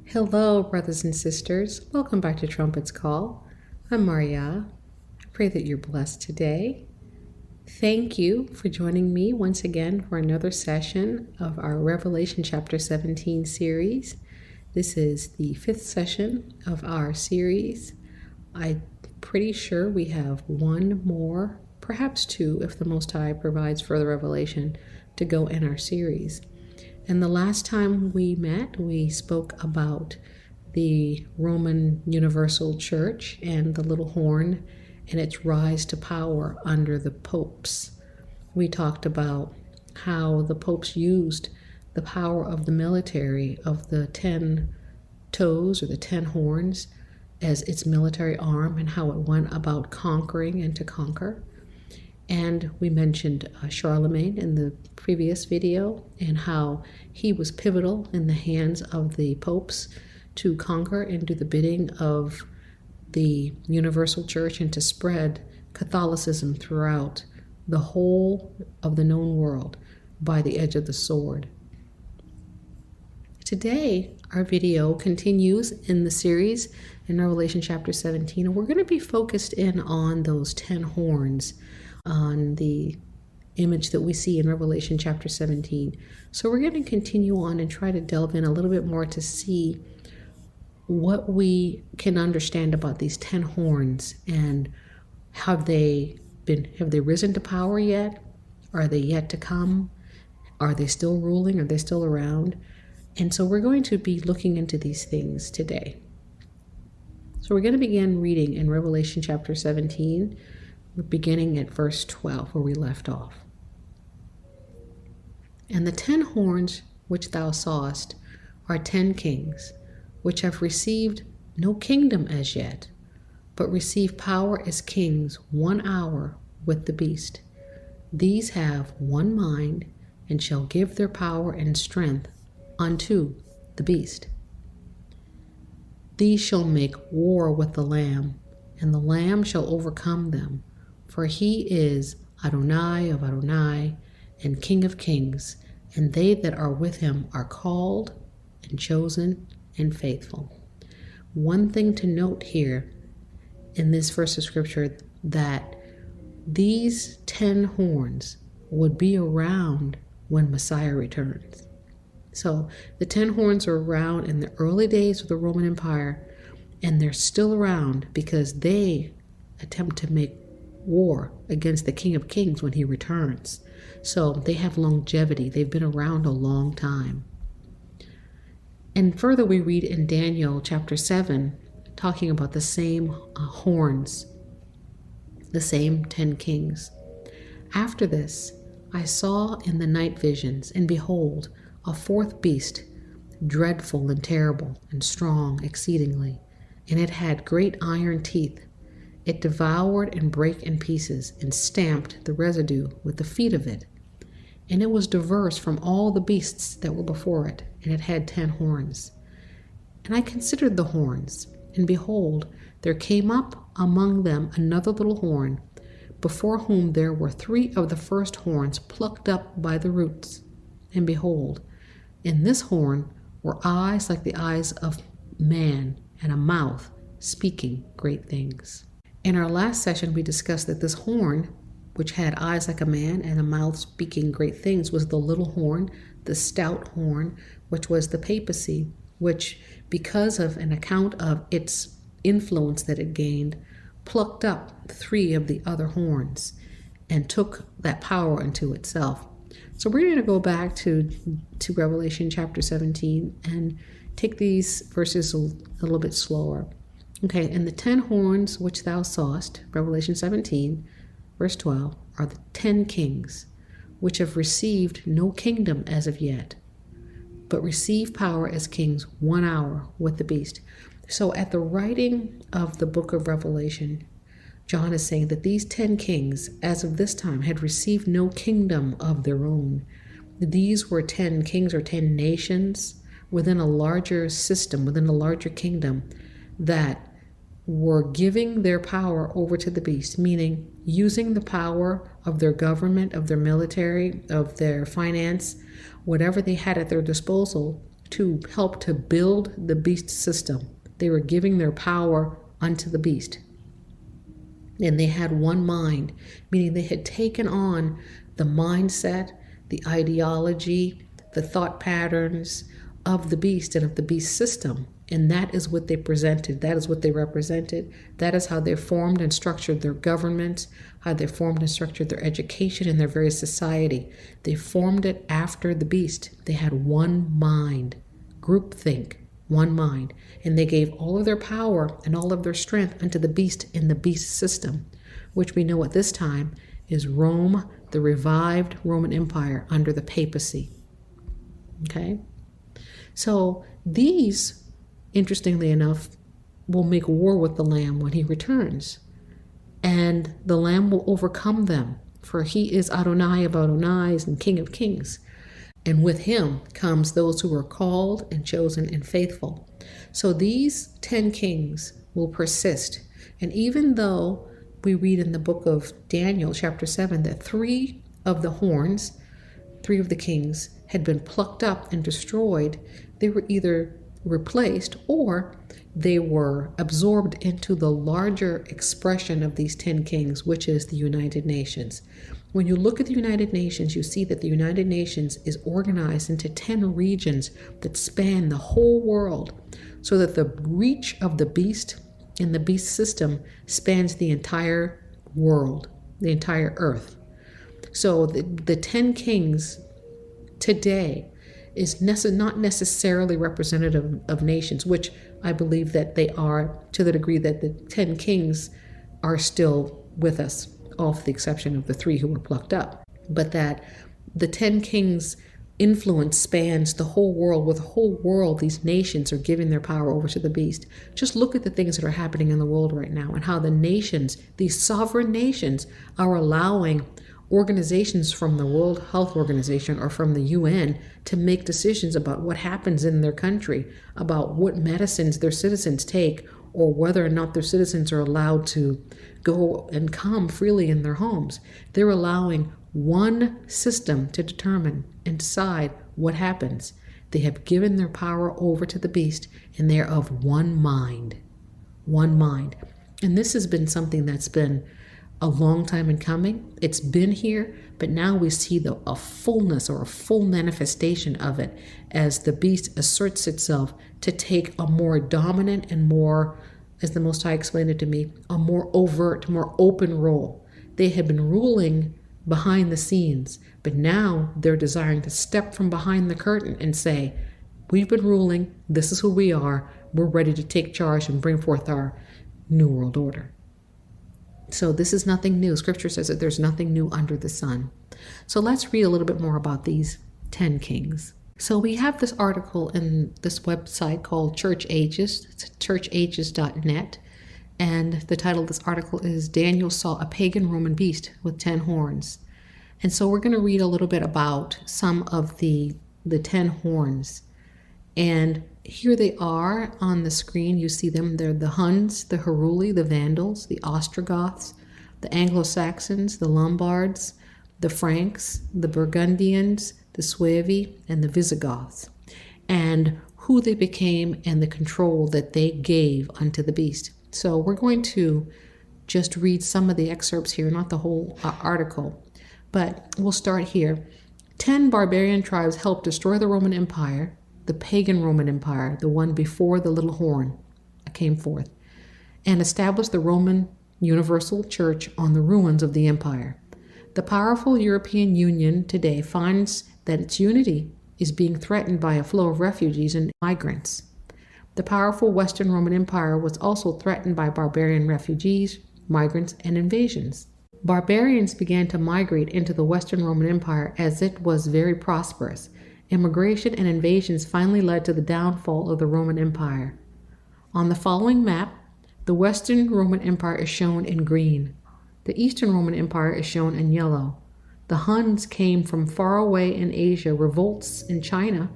Hello, brothers and sisters. Welcome back to Trumpet's Call. I'm Maria. I pray that you're blessed today. Thank you for joining me once again for another session of our Revelation chapter 17 series. This is the 5th session of our series. I'm pretty sure we have one more, perhaps two, if the Most High provides further revelation to go in our series. And the last time we met, we spoke about the Roman Universal Church and the little horn and its rise to power under the popes. We talked about how the popes used the power of the military, of the 10 toes or the 10 horns, as its military arm, and how it went about conquering and to conquer. And we mentioned Charlemagne in the previous video and how he was pivotal in the hands of the popes to conquer and do the bidding of the universal church and to spread Catholicism throughout the whole of the known world by the edge of the sword. Today, our video continues in the series in Revelation chapter 17, and we're going to be focused in on those 10 horns, on the image that we see in Revelation chapter 17. So we're going to continue on and try to delve in a little bit more to see what we can understand about these 10 horns, and have they risen to power yet? Are they yet to come? Are they still ruling? Are they still around? And so we're going to be looking into these things today. So we're going to begin reading in Revelation chapter 17. We're beginning at verse 12 where we left off. And the 10 horns which thou sawest are 10 kings, which have received no kingdom as yet, but receive power as kings 1 hour with the beast. These have one mind, and shall give their power and strength unto the beast. These shall make war with the Lamb, and the Lamb shall overcome them. For he is Adonai of Adonai, and King of kings, and they that are with him are called and chosen and faithful. One thing to note here in this verse of scripture, that these 10 horns would be around when Messiah returns. So the 10 horns are around in the early days of the Roman Empire, and they're still around because they attempt to make war against the King of Kings when he returns. So they have longevity. They've been around a long time. And further, we read in Daniel chapter 7, talking about the same horns, the same 10 kings. After this, I saw in the night visions, and behold, a fourth beast, dreadful and terrible and strong exceedingly, and it had great iron teeth. It devoured and brake in pieces, and stamped the residue with the feet of it. And it was diverse from all the beasts that were before it, and it had 10 horns. And I considered the horns, and behold, there came up among them another little horn, before whom there were 3 of the first horns plucked up by the roots. And behold, in this horn were eyes like the eyes of man, and a mouth speaking great things. In our last session, we discussed that this horn, which had eyes like a man and a mouth speaking great things, was the little horn, the stout horn, which was the papacy, which, because of an account of its influence that it gained, plucked up 3 of the other horns and took that power into itself. So we're going to go back to Revelation chapter 17 and take these verses a little bit slower. Okay, and the 10 horns which thou sawest, Revelation 17, verse 12, are the 10 kings, which have received no kingdom as of yet, but receive power as kings 1 hour with the beast. So at the writing of the book of Revelation, John is saying that these 10 kings, as of this time, had received no kingdom of their own. These were 10 kings or 10 nations within a larger system, within a larger kingdom, that were giving their power over to the beast, meaning using the power of their government, of their military, of their finance, whatever they had at their disposal to help to build the beast system. They were giving their power unto the beast. And they had one mind, meaning they had taken on the mindset, the ideology, the thought patterns of the beast and of the beast system. And that is what they presented. That is what they represented. That is how they formed and structured their government, how they formed and structured their education and their very society. They formed it after the beast. They had one mind, groupthink, one mind. And they gave all of their power and all of their strength unto the beast in the beast system, which we know at this time is Rome, the revived Roman Empire under the papacy. Okay? So these, interestingly enough, will make war with the Lamb when he returns. And the Lamb will overcome them, for he is Adonai of Adonais and King of Kings. And with him comes those who are called and chosen and faithful. So these 10 kings will persist. And even though we read in the book of Daniel, chapter 7, that 3 of the horns, 3 of the kings, had been plucked up and destroyed, they were either replaced or they were absorbed into the larger expression of these 10 kings, which is the United Nations. When you look at the United Nations, you see that the United Nations is organized into 10 regions that span the whole world, so that the reach of the beast and the beast system spans the entire world, the entire earth. So the 10 kings today is not necessarily representative of nations, which I believe that they are, to the degree that the 10 kings are still with us, off the exception of the 3 who were plucked up. But that the 10 kings' influence spans the whole world. With the whole world, these nations are giving their power over to the beast. Just look at the things that are happening in the world right now and how the nations, these sovereign nations, are allowing organizations from the World Health Organization or from the UN to make decisions about what happens in their country, about what medicines their citizens take, or whether or not their citizens are allowed to go and come freely in their homes. They're allowing one system to determine and decide what happens. They have given their power over to the beast, and they're of one mind. One mind. And this has been something that's been a long time in coming. It's been here, but now we see a fullness or a full manifestation of it as the beast asserts itself to take a more dominant and more, as the Most High explained it to me, a more overt, more open role. They had been ruling behind the scenes, but now they're desiring to step from behind the curtain and say, we've been ruling, this is who we are, we're ready to take charge and bring forth our new world order. So this is nothing new. Scripture says that there's nothing new under the sun. So let's read a little bit more about these 10 kings. So we have this article in this website called Church Ages. It's churchages.net. And the title of this article is Daniel Saw a Pagan Roman Beast with 10 Horns. And so we're going to read a little bit about some of the 10 horns. And here they are on the screen. You see them. They're the Huns, the Heruli, the Vandals, the Ostrogoths, the Anglo-Saxons, the Lombards, the Franks, the Burgundians, the Suevi, and the Visigoths, and who they became and the control that they gave unto the beast. So we're going to just read some of the excerpts here, not the whole article, but we'll start here. 10 barbarian tribes helped destroy the Roman Empire, the pagan Roman Empire, the one before the little horn came forth, and established the Roman Universal Church on the ruins of the empire. The powerful European Union today finds that its unity is being threatened by a flow of refugees and migrants. The powerful Western Roman Empire was also threatened by barbarian refugees, migrants, and invasions. Barbarians began to migrate into the Western Roman Empire as it was very prosperous. Immigration and invasions finally led to the downfall of the Roman Empire. On the following map, the Western Roman Empire is shown in green. The Eastern Roman Empire is shown in yellow. The Huns came from far away in Asia. Revolts in China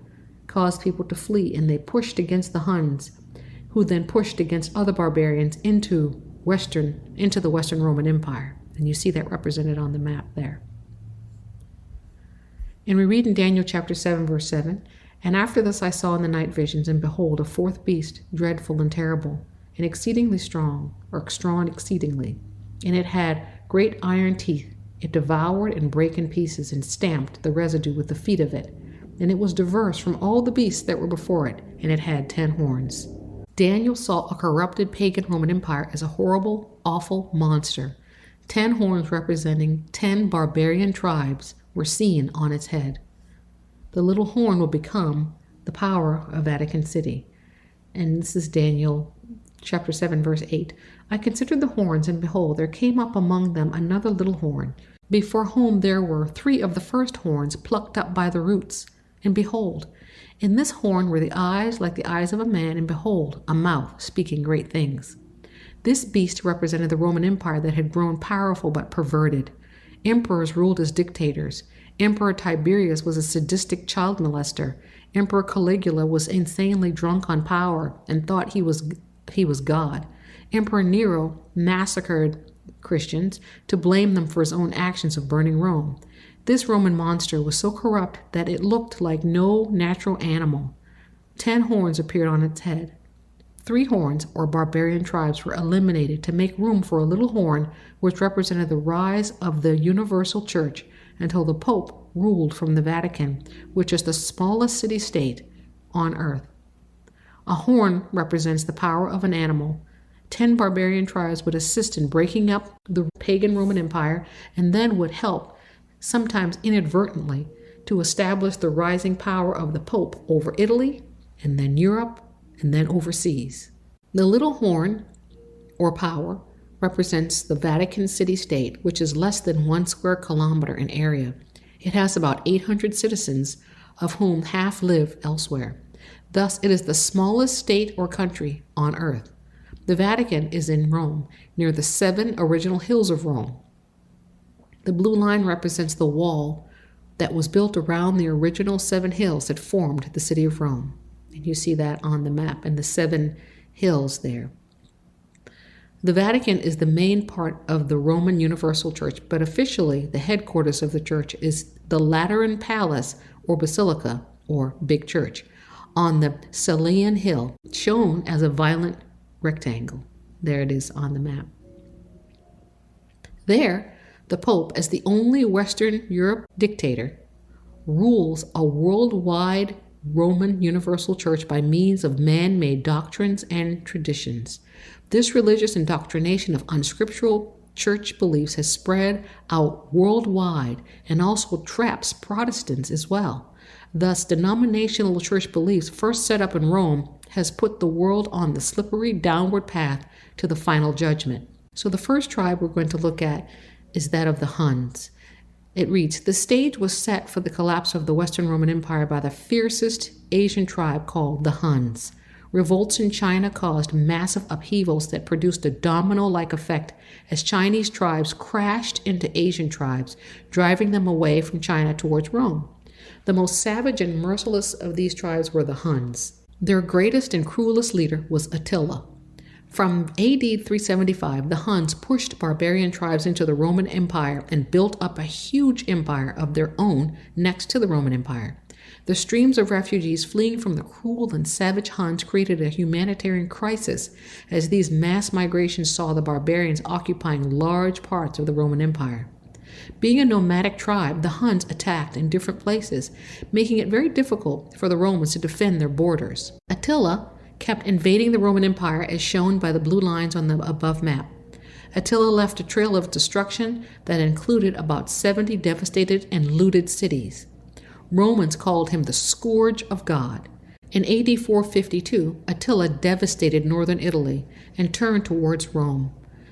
caused people to flee, and they pushed against the Huns, who then pushed against other barbarians into the Western Roman Empire. And you see that represented on the map there. And we read in Daniel chapter 7, verse 7, "And after this I saw in the night visions, and behold, a fourth beast, dreadful and terrible, and exceedingly strong, or strong exceedingly. And it had great iron teeth. It devoured and brake in pieces, and stamped the residue with the feet of it. And it was diverse from all the beasts that were before it, and it had 10 horns. Daniel saw a corrupted pagan Roman Empire as a horrible, awful monster. 10 horns representing 10 barbarian tribes were seen on its head. The little horn will become the power of Vatican City. And this is Daniel chapter 7, verse 8. "I considered the horns, and behold, there came up among them another little horn, before whom there were 3 of the first horns plucked up by the roots. And behold, in this horn were the eyes like the eyes of a man, and behold, a mouth speaking great things." This beast represented the Roman Empire that had grown powerful but perverted. Emperors ruled as dictators. Emperor Tiberius was a sadistic child molester. Emperor Caligula was insanely drunk on power and thought he was God. Emperor Nero massacred Christians to blame them for his own actions of burning Rome. This Roman monster was so corrupt that it looked like no natural animal. 10 horns appeared on its head. 3 horns, or barbarian tribes, were eliminated to make room for a little horn, which represented the rise of the universal church until the Pope ruled from the Vatican, which is the smallest city-state on earth. A horn represents the power of an animal. 10 barbarian tribes would assist in breaking up the pagan Roman Empire, and then would help, sometimes inadvertently, to establish the rising power of the Pope over Italy, and then Europe, and then overseas. The little horn, or power, represents the Vatican City-State, which is less than 1 square kilometer in area. It has about 800 citizens, of whom half live elsewhere. Thus, it is the smallest state or country on earth. The Vatican is in Rome, near the 7 original hills of Rome. The blue line represents the wall that was built around the original 7 hills that formed the city of Rome. And you see that on the map and the 7 hills there. The Vatican is the main part of the Roman Universal Church, but officially the headquarters of the church is the Lateran Palace, or Basilica, or Big Church, on the Celian Hill, shown as a violent rectangle. There it is on the map. There, the Pope, as the only Western Europe dictator, rules a worldwide Roman Universal Church by means of man-made doctrines and traditions. This religious indoctrination of unscriptural church beliefs has spread out worldwide and also traps Protestants as well. Thus, denominational church beliefs first set up in Rome has put the world on the slippery downward path to the final judgment. So the first tribe we're going to look at is that of the Huns. It reads, "The stage was set for the collapse of the Western Roman Empire by the fiercest Asian tribe called the Huns. Revolts in China caused massive upheavals that produced a domino-like effect as Chinese tribes crashed into Asian tribes, driving them away from China towards Rome. The most savage and merciless of these tribes were the Huns. Their greatest and cruelest leader was Attila. From AD 375, the Huns pushed barbarian tribes into the Roman Empire and built up a huge empire of their own next to the Roman Empire. The streams of refugees fleeing from the cruel and savage Huns created a humanitarian crisis, as these mass migrations saw the barbarians occupying large parts of the Roman Empire. Being a nomadic tribe, the Huns attacked in different places, making it very difficult for the Romans to defend their borders. Attila kept invading the Roman Empire as shown by the blue lines on the above map. Attila left a trail of destruction that included about 70 devastated and looted cities. Romans called him the Scourge of God. In AD 452, Attila devastated northern Italy and turned towards Rome.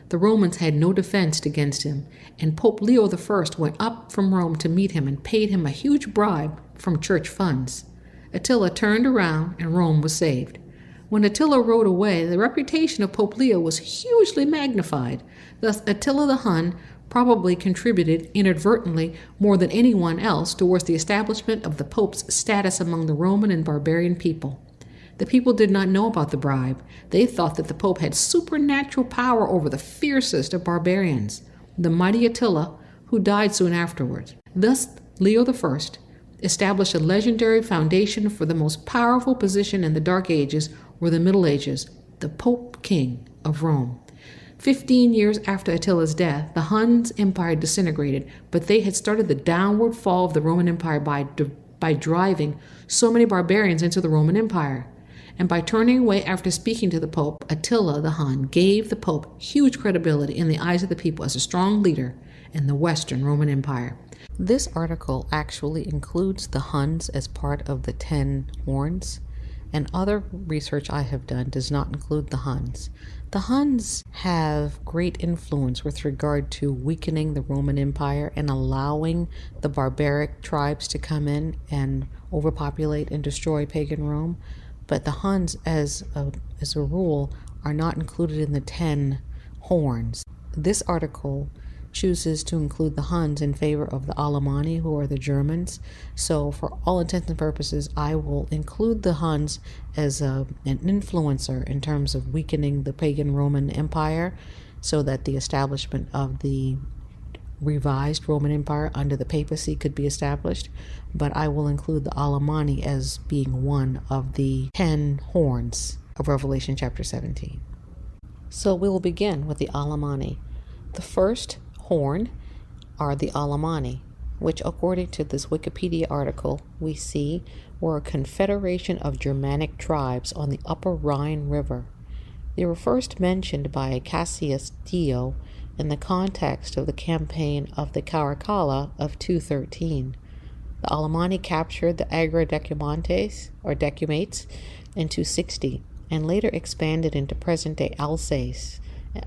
The Romans had no defense against him, and Pope Leo I went up from Rome to meet him and paid him a huge bribe from church funds. Attila turned around and Rome was saved. When Attila rode away, the reputation of Pope Leo was hugely magnified. Thus, Attila the Hun probably contributed inadvertently more than anyone else towards the establishment of the Pope's status among the Roman and barbarian people. The people did not know about the bribe. They thought that the Pope had supernatural power over the fiercest of barbarians, the mighty Attila, who died soon afterwards. Thus, Leo I established a legendary foundation for the most powerful position in the Dark Ages or the Middle Ages, the Pope King of Rome. 15 years after Attila's death, the Huns Empire disintegrated, but they had started the downward fall of the Roman Empire by driving so many barbarians into the Roman Empire. And by turning away after speaking to the Pope, Attila the Hun gave the Pope huge credibility in the eyes of the people as a strong leader in the Western Roman Empire. This article actually includes the Huns as part of the 10 horns, and other research I have done does not include the Huns. The Huns have great influence with regard to weakening the Roman Empire and allowing the barbaric tribes to come in and overpopulate and destroy pagan Rome. But the Huns, as a rule, are not included in the 10 horns. This article chooses to include the Huns in favor of the Alemanni, who are the Germans. So for all intents and purposes, I will include the Huns as an influencer in terms of weakening the pagan Roman Empire so that the establishment of the revised Roman Empire under the papacy could be established. But I will include the Alemanni as being one of the 10 horns of Revelation chapter 17. So we will begin with the Alemanni. The first horn are the Alemanni, which according to this Wikipedia article we see were a confederation of Germanic tribes on the upper Rhine River. They were first mentioned by Cassius Dio in the context of the campaign of the Caracalla of 213. The Alemanni captured the Agra Decumates in 260 and later expanded into present-day Alsace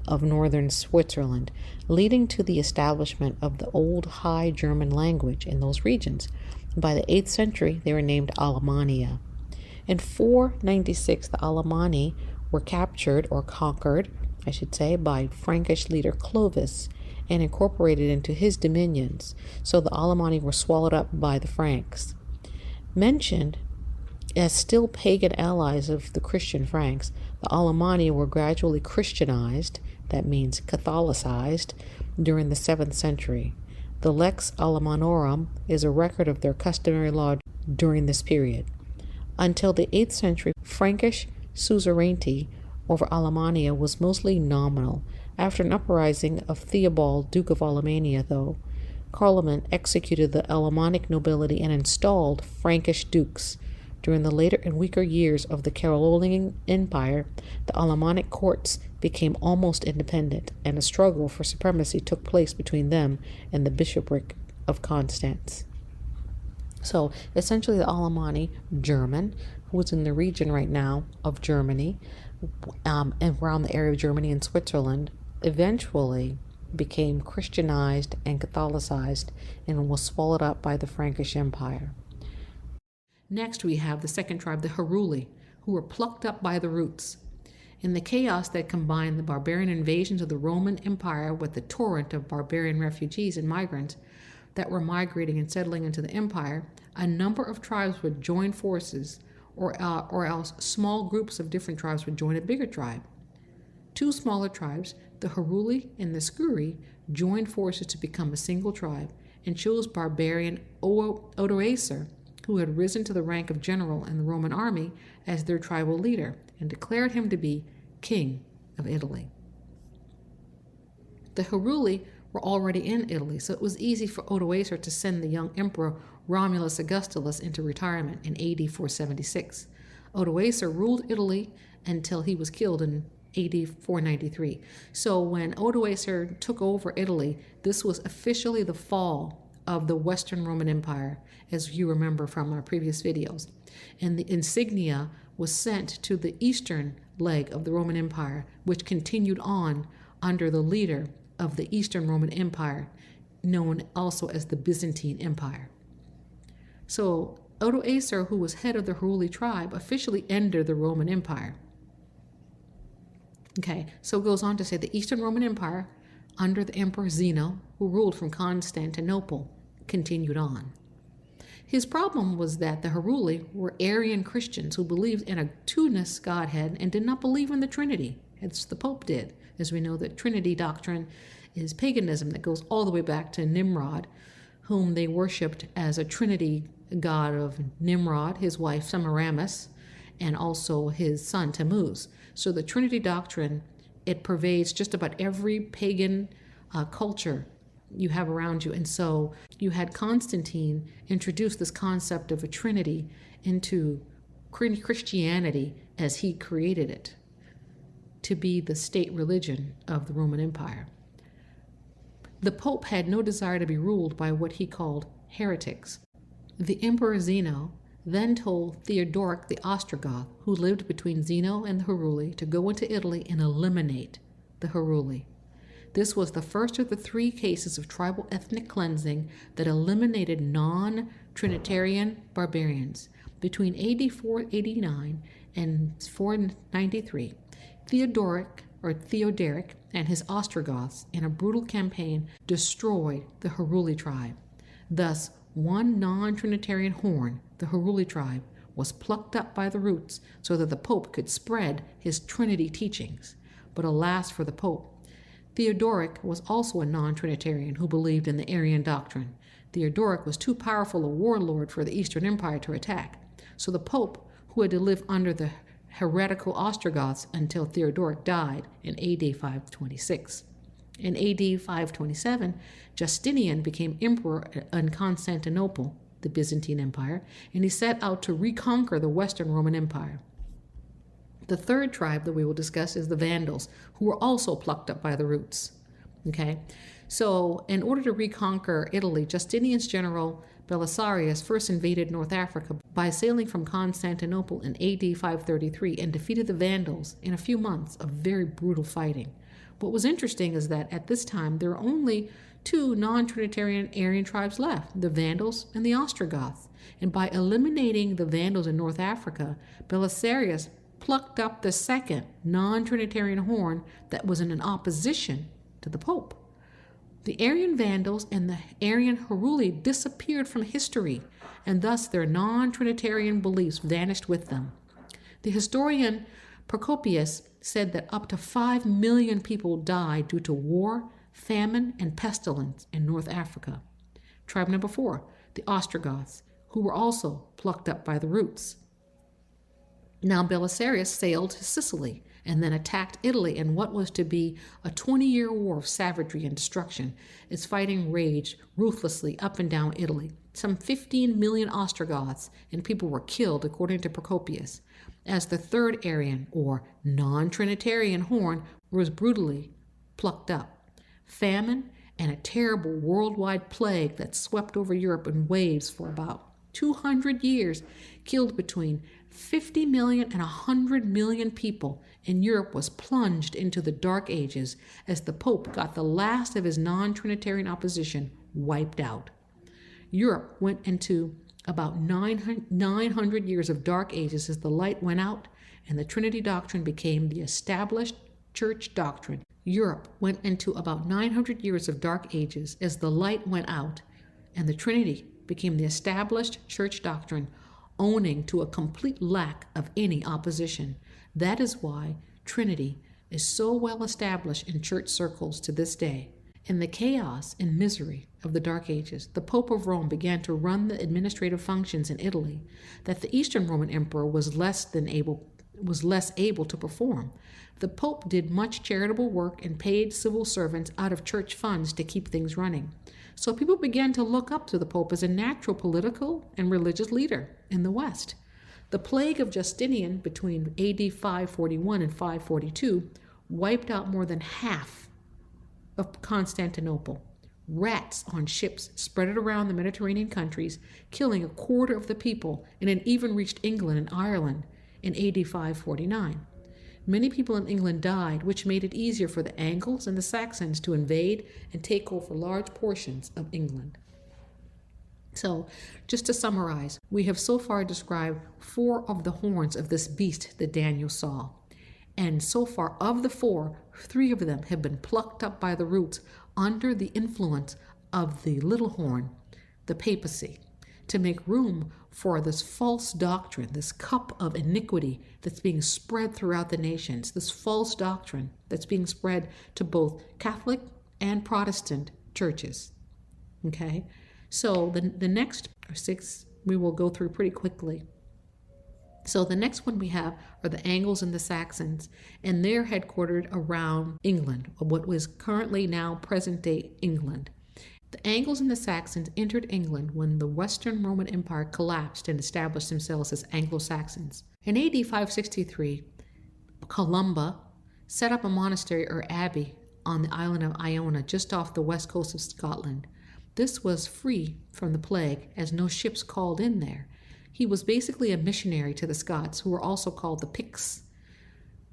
of northern Switzerland, leading to the establishment of the Old High German language in those regions. By the 8th century, they were named Alemannia. In 496, the Alemanni were captured or conquered, I should say, by Frankish leader Clovis and incorporated into his dominions. So the Alemanni were swallowed up by the Franks. Mentioned as still pagan allies of the Christian Franks, the Alemanni were gradually Christianized, that means Catholicized, during the 7th century. The Lex Alemannorum is a record of their customary law during this period. Until the 8th century, Frankish suzerainty over Alemannia was mostly nominal. After an uprising of Theobald, Duke of Alemannia, though, Carloman executed the Alemannic nobility and installed Frankish dukes. During the later and weaker years of the Carolingian Empire, the Alemannic courts became almost independent, and a struggle for supremacy took place between them and the bishopric of Constance. So essentially the Alemanni, German, who was in the region right now of Germany, and around the area of Germany and Switzerland, eventually became Christianized and Catholicized and was swallowed up by the Frankish Empire. Next, we have the second tribe, the Heruli, who were plucked up by the roots. In the chaos that combined the barbarian invasions of the Roman Empire with the torrent of barbarian refugees and migrants that were migrating and settling into the empire, a number of tribes would join forces, or else small groups of different tribes would join a bigger tribe. Two smaller tribes, the Heruli and the Scuri, joined forces to become a single tribe and chose barbarian Odoacer, who had risen to the rank of general in the Roman army, as their tribal leader, and declared him to be king of Italy. The Heruli were already in Italy, so it was easy for Odoacer to send the young emperor Romulus Augustulus into retirement in AD 476. Odoacer ruled Italy until he was killed in AD 493. So when Odoacer took over Italy, this was officially the fall of the Western Roman Empire, as you remember from our previous videos. And the insignia was sent to the eastern leg of the Roman Empire, which continued on under the leader of the Eastern Roman Empire, known also as the Byzantine Empire. So Odoacer, who was head of the Heruli tribe, officially ended the Roman Empire. Okay, so it goes on to say the Eastern Roman Empire, under the Emperor Zeno, who ruled from Constantinople, continued on. His problem was that the Heruli were Arian Christians who believed in a two-ness Godhead and did not believe in the Trinity, as the Pope did. As we know, that Trinity doctrine is paganism that goes all the way back to Nimrod, whom they worshipped as a Trinity god of Nimrod, his wife Semiramis, and also his son Tammuz. So the Trinity doctrine, it pervades just about every pagan culture you have around you. And so you had Constantine introduce this concept of a Trinity into Christianity as he created it to be the state religion of the Roman Empire. The Pope had no desire to be ruled by what he called heretics. The Emperor Zeno then told Theodoric the Ostrogoth, who lived between Zeno and the Heruli, to go into Italy and eliminate the Heruli. This was the first of the three cases of tribal ethnic cleansing that eliminated non-Trinitarian barbarians. Between AD 489 and 493, Theodoric and his Ostrogoths, in a brutal campaign, destroyed the Heruli tribe. Thus, one non-Trinitarian horn, the Heruli tribe, was plucked up by the roots so that the Pope could spread his Trinity teachings. But alas for the Pope. Theodoric was also a non-Trinitarian who believed in the Arian doctrine. Theodoric was too powerful a warlord for the Eastern Empire to attack. So the Pope, who had to live under the heretical Ostrogoths until Theodoric died in AD 526. In AD 527, Justinian became emperor in Constantinople, the Byzantine Empire, and he set out to reconquer the Western Roman Empire. The third tribe that we will discuss is the Vandals, who were also plucked up by the roots. Okay, so in order to reconquer Italy, Justinian's general Belisarius first invaded North Africa by sailing from Constantinople in AD 533 and defeated the Vandals in a few months of very brutal fighting. What was interesting is that at this time there were only two non-Trinitarian Arian tribes left, the Vandals and the Ostrogoths. And by eliminating the Vandals in North Africa, Belisarius plucked up the second non-Trinitarian horn that was in opposition to the Pope. The Arian Vandals and the Arian Heruli disappeared from history, and thus their non-Trinitarian beliefs vanished with them. The historian Procopius said that up to 5 million people died due to war, famine, and pestilence in North Africa. Tribe number 4, the Ostrogoths, who were also plucked up by the roots. Now Belisarius sailed to Sicily and then attacked Italy in what was to be a 20-year war of savagery and destruction. Its fighting raged ruthlessly up and down Italy. Some 15 million Ostrogoths and people were killed, according to Procopius, as the third Arian, or non-Trinitarian horn, was brutally plucked up. Famine and a terrible worldwide plague that swept over Europe in waves for about 200 years killed between 50 million and 100 million people, and Europe was plunged into the Dark Ages as the Pope got the last of his non-Trinitarian opposition wiped out. Europe went into about 900 years of Dark Ages as the light went out and the Trinity doctrine became the established church doctrine. Europe went into about 900 years of Dark Ages as the light went out and the Trinity became the established church doctrine, owning to a complete lack of any opposition. That is why Trinity is so well established in church circles to this day. In the chaos and misery of the Dark Ages, the Pope of Rome began to run the administrative functions in Italy that the Eastern Roman Emperor was less able to perform. The Pope did much charitable work and paid civil servants out of church funds to keep things running. So people began to look up to the Pope as a natural political and religious leader in the West. The plague of Justinian between AD 541 and 542 wiped out more than half of Constantinople. Rats on ships spread it around the Mediterranean countries, killing a quarter of the people, and it even reached England and Ireland in AD 549. Many people in England died, which made it easier for the Angles and the Saxons to invade and take over large portions of England. So, just to summarize, we have so far described 4 of the horns of this beast that Daniel saw. And so far, of the 4, 3 of them have been plucked up by the roots under the influence of the little horn, the papacy. to make room for this false doctrine, this cup of iniquity that's being spread throughout the nations, this false doctrine that's being spread to both Catholic and Protestant churches. Okay, so the next 6 we will go through pretty quickly. So the next one we have are the Angles and the Saxons, and they're headquartered around England, what was currently now present-day England. The Angles and the Saxons entered England when the Western Roman Empire collapsed and established themselves as Anglo-Saxons. In AD 563, Columba set up a monastery or abbey on the island of Iona, just off the west coast of Scotland. This was free from the plague, as no ships called in there. He was basically a missionary to the Scots, who were also called the Picts,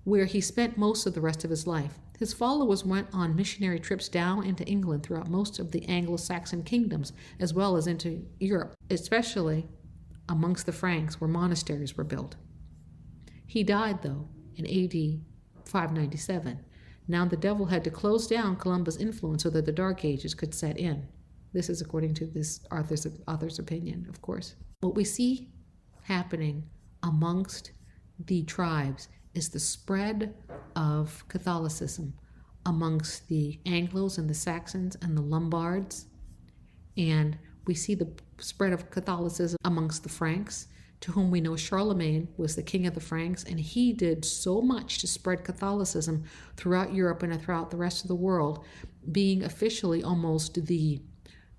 where he spent most of the rest of his life. His followers went on missionary trips down into England throughout most of the Anglo-Saxon kingdoms, as well as into Europe, especially amongst the Franks, where monasteries were built. He died, though, in AD 597. Now the devil had to close down Columba's influence so that the Dark Ages could set in. This is according to this author's opinion, of course. What we see happening amongst the tribes is the spread of Catholicism amongst the Anglos and the Saxons and the Lombards. And we see the spread of Catholicism amongst the Franks, to whom we know Charlemagne was the king of the Franks, and he did so much to spread Catholicism throughout Europe and throughout the rest of the world, being officially almost the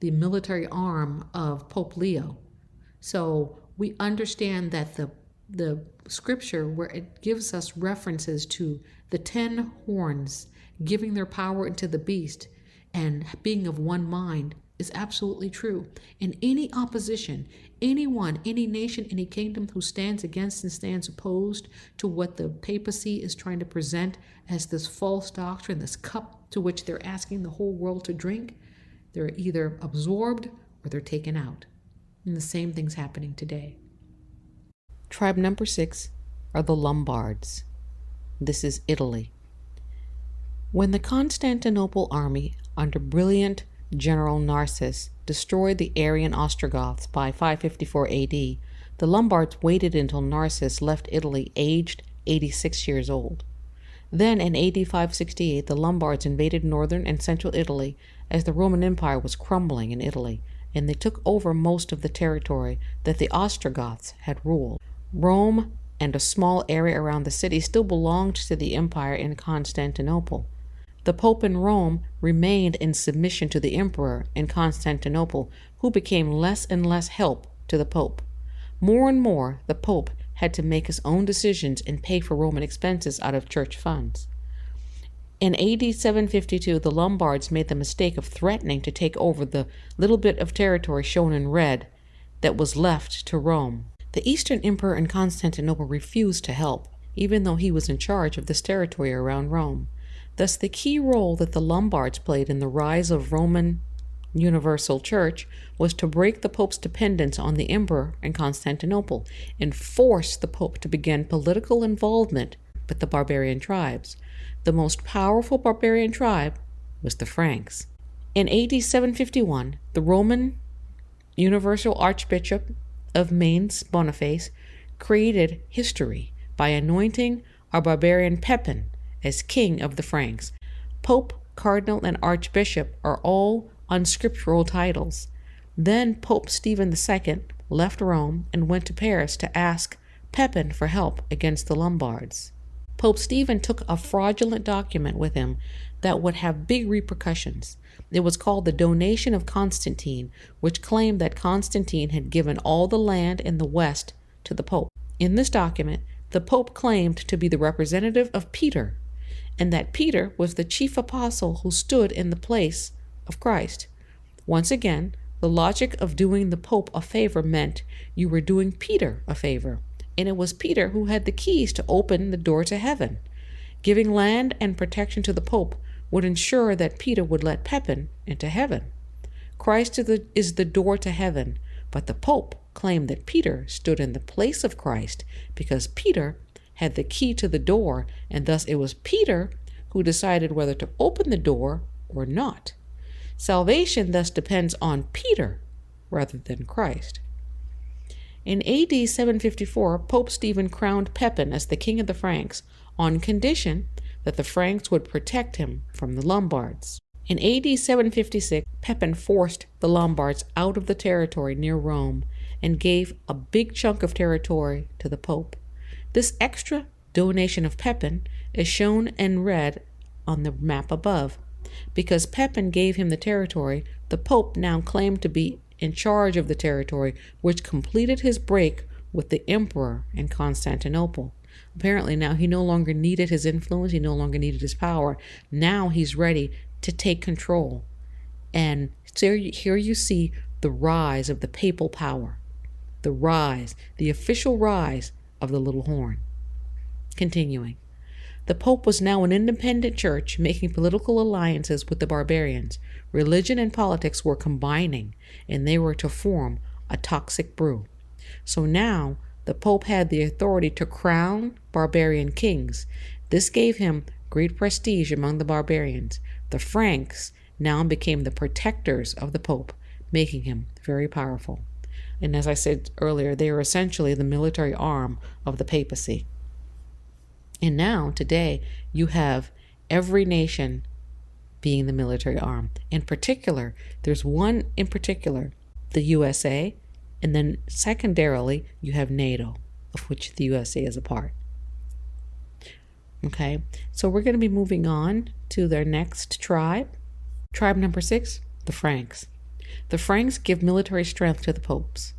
military arm of Pope Leo. So we understand that the scripture, where it gives us references to the 10 horns giving their power into the beast and being of one mind, is absolutely true. And any opposition, anyone, any nation, any kingdom who stands against and stands opposed to what the papacy is trying to present as this false doctrine, this cup to which they're asking the whole world to drink, they're either absorbed or they're taken out. And the same thing's happening today. Tribe number 6 are the Lombards. This is Italy. When the Constantinople army under brilliant General Narses destroyed the Arian Ostrogoths by 554 AD, the Lombards waited until Narses left Italy aged 86 years old. Then in AD 568, the Lombards invaded northern and central Italy as the Roman Empire was crumbling in Italy, and they took over most of the territory that the Ostrogoths had ruled. Rome and a small area around the city still belonged to the empire in Constantinople. The Pope in Rome remained in submission to the emperor in Constantinople, who became less and less help to the Pope. More and more, the Pope had to make his own decisions and pay for Roman expenses out of church funds. In AD 752, the Lombards made the mistake of threatening to take over the little bit of territory shown in red that was left to Rome. The Eastern Emperor in Constantinople refused to help, even though he was in charge of this territory around Rome. Thus, the key role that the Lombards played in the rise of Roman Universal Church was to break the Pope's dependence on the emperor in Constantinople and force the Pope to begin political involvement with the barbarian tribes. The most powerful barbarian tribe was the Franks. In AD 751, the Roman Universal Archbishop of Mainz, Boniface, created history by anointing a barbarian Pepin as king of the Franks. Pope, cardinal, and archbishop are all unscriptural titles. Then Pope Stephen II left Rome and went to Paris to ask Pepin for help against the Lombards. Pope Stephen took a fraudulent document with him that would have big repercussions. It was called the Donation of Constantine, which claimed that Constantine had given all the land in the West to the Pope. In this document, the Pope claimed to be the representative of Peter, and that Peter was the chief apostle who stood in the place of Christ. Once again, the logic of doing the Pope a favor meant you were doing Peter a favor, and it was Peter who had the keys to open the door to heaven. Giving land and protection to the Pope would ensure that Peter would let Pepin into heaven. Christ is the door to heaven, but the Pope claimed that Peter stood in the place of Christ because Peter had the key to the door, and thus it was Peter who decided whether to open the door or not. Salvation thus depends on Peter rather than Christ. In AD 754, Pope Stephen crowned Pepin as the king of the Franks on condition that the Franks would protect him from the Lombards. In AD 756, Pepin forced the Lombards out of the territory near Rome and gave a big chunk of territory to the Pope. This extra donation of Pepin is shown in red on the map above. Because Pepin gave him the territory, the Pope now claimed to be in charge of the territory, which completed his break with the emperor in Constantinople. Apparently now he no longer needed his influence, he no longer needed his power. Now he's ready to take control. And so here you see the rise of the papal power, the official rise of the little horn. Continuing. The Pope was now an independent church making political alliances with the barbarians. Religion and politics were combining, and they were to form a toxic brew. So now the Pope had the authority to crown barbarian kings. This gave him great prestige among the barbarians. The Franks now became the protectors of the Pope, making him very powerful. And as I said earlier, they are essentially the military arm of the papacy. And now, today, you have every nation being the military arm. In particular, there's one in particular, the USA, and then secondarily, you have NATO, of which the USA is a part. Okay, so we're going to be moving on to their next tribe. Tribe number 6, the Franks. The Franks give military strength to the popes.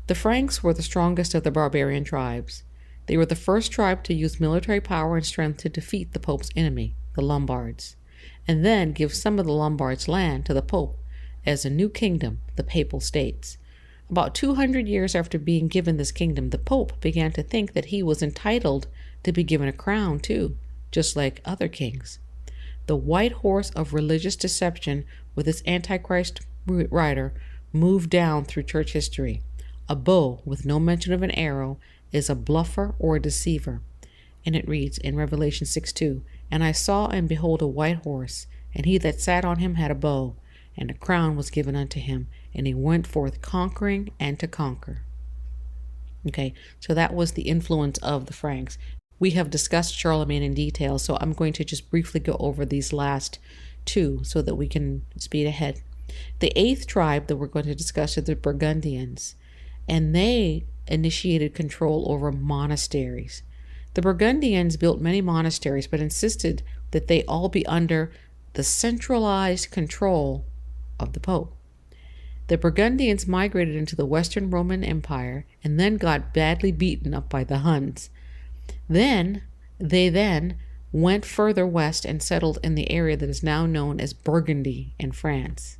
The Franks were the strongest of the barbarian tribes. They were the first tribe to use military power and strength to defeat the Pope's enemy, the Lombards, and then give some of the Lombards' land to the Pope as a new kingdom, the Papal States. About 200 years after being given this kingdom, the Pope began to think that he was entitled to be given a crown too, just like other kings. The white horse of religious deception with its Antichrist rider moved down through church history. A bow with no mention of an arrow is a bluffer or a deceiver. And it reads in Revelation 6:2, "And I saw and behold a white horse, and he that sat on him had a bow, and a crown was given unto him, and he went forth conquering and to conquer." Okay, so that was the influence of the Franks. We have discussed Charlemagne in detail, so I'm going to just briefly go over these last two so that we can speed ahead. The 8th tribe that we're going to discuss are the Burgundians, and they initiated control over monasteries. The Burgundians built many monasteries, but insisted that they all be under the centralized control of the Pope. The Burgundians migrated into the Western Roman Empire and then got badly beaten up by the Huns. They went further west and settled in the area that is now known as Burgundy in France.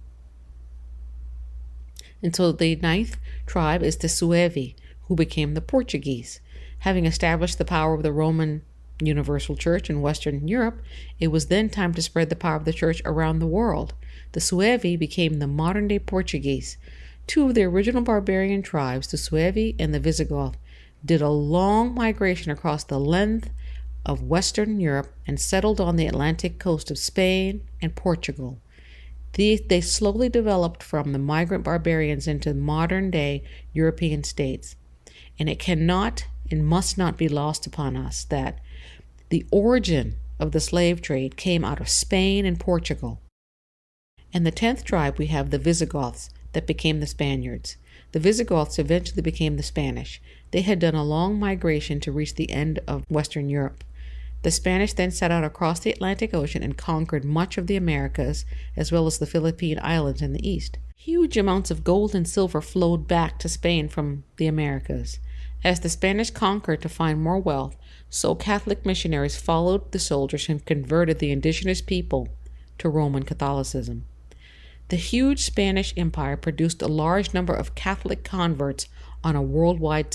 And so the 9th tribe is the Suevi, who became the Portuguese. Having established the power of the Roman Universal Church in Western Europe, it was then time to spread the power of the Church around the world. The Suevi became the modern-day Portuguese. Two of the original barbarian tribes, the Suevi and the Visigoths, did a long migration across the length of Western Europe and settled on the Atlantic coast of Spain and Portugal. They slowly developed from the migrant barbarians into modern-day European states. And it cannot and must not be lost upon us that the origin of the slave trade came out of Spain and Portugal. And the 10th tribe, we have the Visigoths that became the Spaniards. The Visigoths eventually became the Spanish. They had done a long migration to reach the end of Western Europe. The Spanish then set out across the Atlantic Ocean and conquered much of the Americas, as well as the Philippine Islands in the east. Huge amounts of gold and silver flowed back to Spain from the Americas. As the Spanish conquered to find more wealth, so Catholic missionaries followed the soldiers and converted the indigenous people to Roman Catholicism. The huge Spanish Empire produced a large number of Catholic converts on a worldwide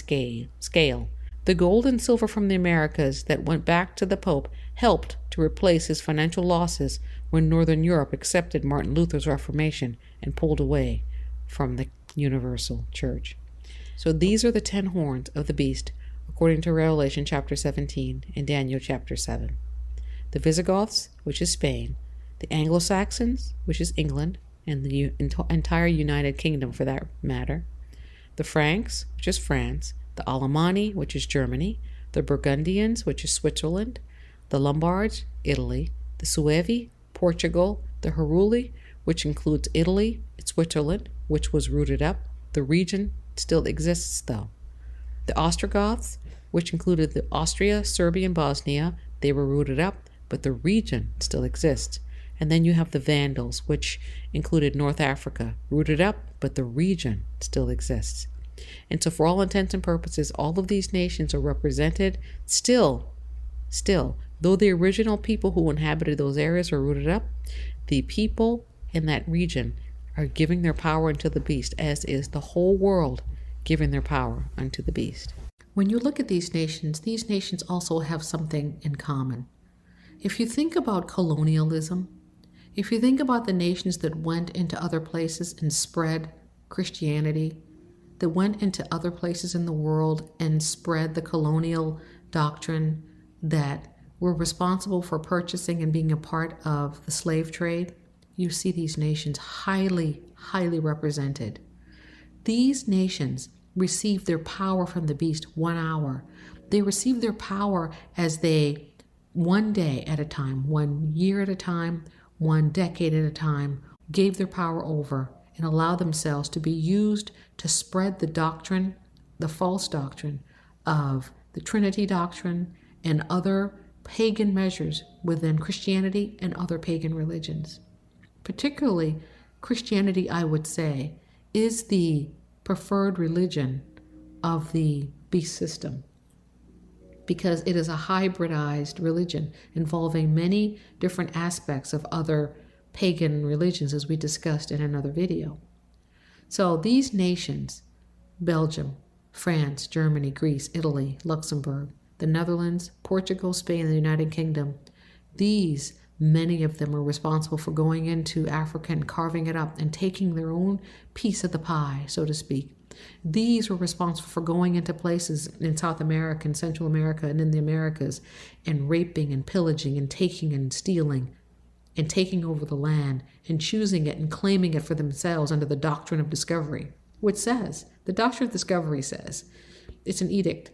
scale. The gold and silver from the Americas that went back to the Pope helped to replace his financial losses when Northern Europe accepted Martin Luther's Reformation and pulled away from the Universal Church. So these are the 10 horns of the beast, according to Revelation chapter 17 and Daniel chapter 7. The Visigoths, which is Spain, the Anglo-Saxons, which is England, and the entire United Kingdom for that matter, the Franks, which is France, the Alemanni, which is Germany, the Burgundians, which is Switzerland, the Lombards, Italy, the Suevi, Portugal, the Heruli, which includes Italy, Switzerland, which was rooted up. The region still exists though. The Ostrogoths, which included the Austria, Serbia, and Bosnia, they were rooted up, but the region still exists. And then you have the Vandals, which included North Africa, rooted up, but the region still exists. And so for all intents and purposes, all of these nations are represented still, though the original people who inhabited those areas are rooted up, the people in that region are giving their power unto the beast, as is the whole world giving their power unto the beast. When you look at these nations also have something in common. If you think about colonialism, if you think about the nations that went into other places and spread Christianity, that went into other places in the world and spread the colonial doctrine that were responsible for purchasing and being a part of the slave trade, you see these nations highly, highly represented. These nations received their power from the beast 1 hour. They received their power as they, one day at a time, 1 year at a time, 1 decade at a time, gave their power over and allowed themselves to be used to spread the doctrine, the false doctrine of the Trinity doctrine and other pagan measures within Christianity and other pagan religions. Particularly, Christianity, I would say, is the preferred religion of the beast system because it is a hybridized religion involving many different aspects of other pagan religions, as we discussed in another video. So these nations, Belgium, France, Germany, Greece, Italy, Luxembourg, the Netherlands, Portugal, Spain, and the United Kingdom, many of them are responsible for going into Africa and carving it up and taking their own piece of the pie, so to speak. These were responsible for going into places in South America and Central America and in the Americas and raping and pillaging and taking and stealing and taking over the land and choosing it and claiming it for themselves under the doctrine of discovery, which says, the doctrine of discovery says, it's an edict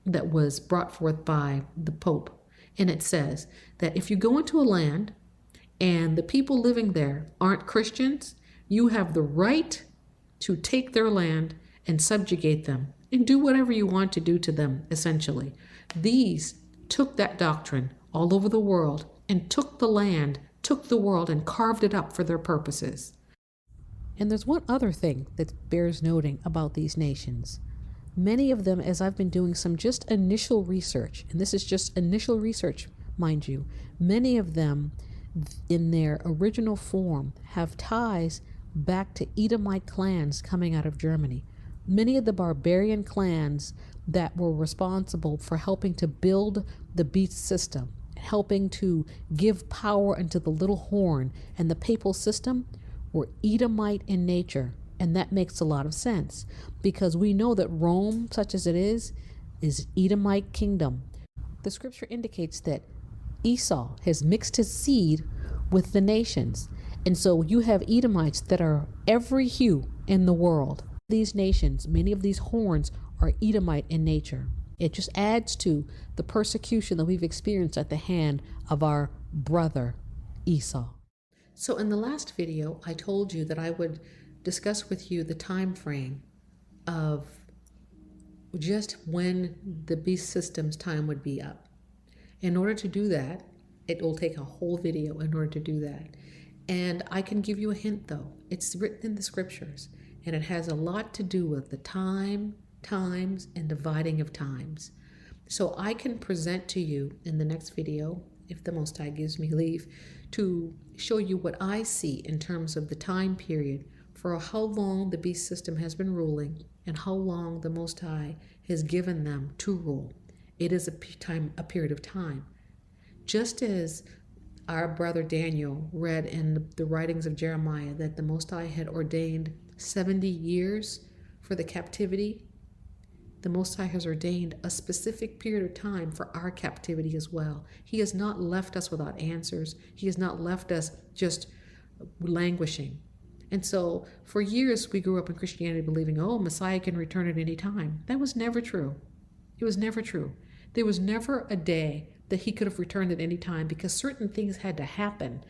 that was brought forth by the Pope. And it says that if you go into a land and the people living there aren't Christians, you have the right to take their land and subjugate them and do whatever you want to do to them, essentially. These took that doctrine all over the world and took the land, took the world, and carved it up for their purposes. And there's one other thing that bears noting about these nations. Many of them, as I've been doing some just initial research, and this is just initial research, mind you, many of them in their original form have ties back to Edomite clans coming out of Germany. Many of the barbarian clans that were responsible for helping to build the beast system, helping to give power into the little horn and the papal system, were Edomite in nature. And that makes a lot of sense because we know that Rome, such as it is Edomite kingdom. The scripture indicates that Esau has mixed his seed with the nations. And so you have Edomites that are every hue in the world. These nations, many of these horns are Edomite in nature. It just adds to the persecution that we've experienced at the hand of our brother Esau. So in the last video, I told you that I would discuss with you the time frame of just when the beast system's time would be up. In order to do that, it will take a whole video in order to do that. And I can give you a hint though. It's written in the scriptures and it has a lot to do with the times, and dividing of times. So I can present to you in the next video, if the Most High gives me leave, to show you what I see in terms of the time period for how long the beast system has been ruling and how long the Most High has given them to rule. It is a period of time. Just as our brother Daniel read in the writings of Jeremiah that the Most High had ordained 70 years for the captivity, the Most High has ordained a specific period of time for our captivity as well. He has not left us without answers. He has not left us just languishing. And so for years, we grew up in Christianity believing, oh, Messiah can return at any time. That was never true. It was never true. There was never a day that he could have returned at any time because certain things had to happen.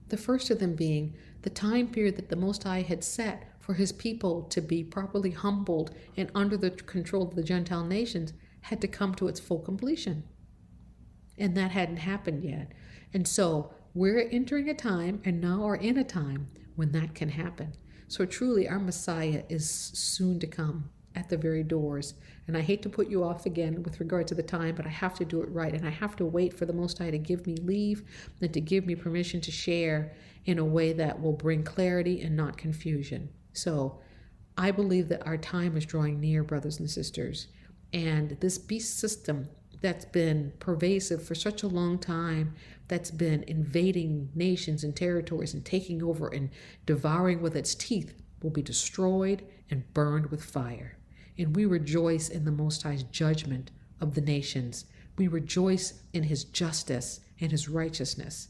The first of them being the time period that the Most High had set for his people to be properly humbled and under the control of the Gentile nations had to come to its full completion. And that hadn't happened yet. And so we're entering a time and now are in a time when that can happen. So truly our Messiah is soon to come at the very doors. And I hate to put you off again with regard to the time, but I have to do it right. And I have to wait for the Most High to give me leave and to give me permission to share in a way that will bring clarity and not confusion. So I believe that our time is drawing near, brothers and sisters. And this beast system that's been pervasive for such a long time, that's been invading nations and territories and taking over and devouring with its teeth, will be destroyed and burned with fire. And we rejoice in the Most High's judgment of the nations. We rejoice in his justice and his righteousness.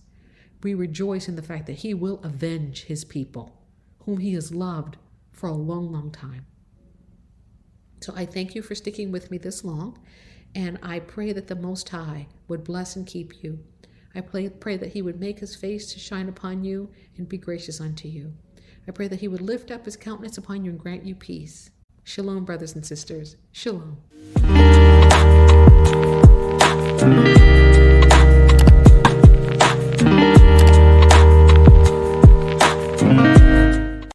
We rejoice in the fact that he will avenge his people, whom he has loved for a long, long time. So I thank you for sticking with me this long. And I pray that the Most High would bless and keep you. I pray that he would make his face to shine upon you and be gracious unto you. I pray that he would lift up his countenance upon you and grant you peace. Shalom, brothers and sisters. Shalom.